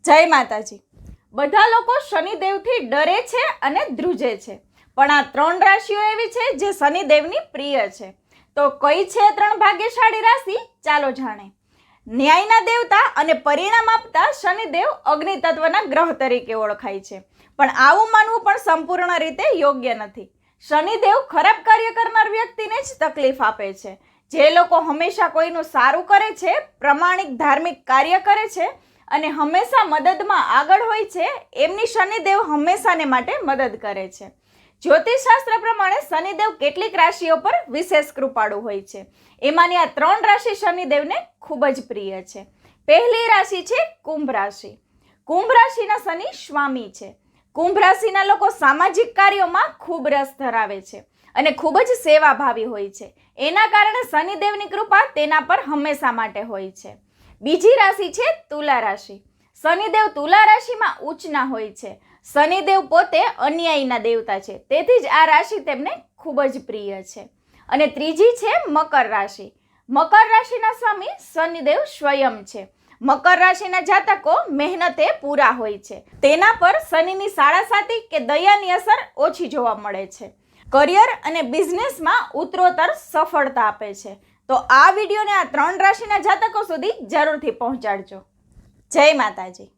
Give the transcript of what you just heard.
જય માતાજી। બધા લોકો શનિદેવથી ડરે છે અને ધ્રુજે છે, પણ આ ત્રણ રાશિઓ એવી છે જે શનિદેવની પ્રિય છે। તો કઈ છે ત્રણ ભાગ્યશાળી રાશિ? ચાલો જાણે। ન્યાયના દેવતા અને પરિણામ આપતા શનિદેવ અગ્નિ તત્વના ગ્રહ તરીકે ઓળખાય છે, પણ આવું માનવું પણ સંપૂર્ણ રીતે યોગ્ય નથી। શનિદેવ ખરાબ કાર્ય કરનાર વ્યક્તિને જ તકલીફ આપે છે। જે લોકો હંમેશા કોઈનું સારું કરે છે, પ્રમાણિક ધાર્મિક કાર્ય કરે છે અને હંમેશા મદદમાં આગળ હોય છે, એમની શનિદેવ હંમેશાને માટે મદદ કરે છે। જ્યોતિષશાસ્ત્ર પ્રમાણે શનિદેવ કેટલીક રાશિઓ પર વિશેષ કૃપાળુ હોય છે, એમાંની આ ત્રણ રાશિ શનિદેવને ખૂબ જ પ્રિય છે। પહેલી રાશિ છે કુંભ રાશિ। કુંભ રાશિના શનિ સ્વામી છે। કુંભ રાશિના લોકો સામાજિક કાર્યોમાં ખૂબ રસ ધરાવે છે અને ખૂબ જ સેવાભાવી હોય છે, એના કારણે શનિદેવની કૃપા તેના પર હંમેશા માટે હોય છે। બીજી રાશિ છે તુલા રાશિ। શનિદેવ તુલા રાશિમાં ઉચ્ચના હોય છે। શનિદેવ પોતે અન્યાયના દેવતા છે, તેથી જ આ રાશિ તેમને ખૂબ જ પ્રિય છે। અને ત્રીજી છે મકર રાશિ। મકર રાશિના સ્વામી શનિદેવ સ્વયં છે। મકર રાશિના જાતકો મહેનતે પૂરા હોય છે, તેના પર શનિની સાડાસાતી કે દયાની અસર ઓછી જોવા મળે છે। કરિયર અને બિઝનેસમાં ઉત્તરોત્તર સફળતા આપે છે। તો આ વિડીયોને આ ત્રણ રાશિના જાતકો સુધી જરૂરથી પહોંચાડજો। જય માતાજી।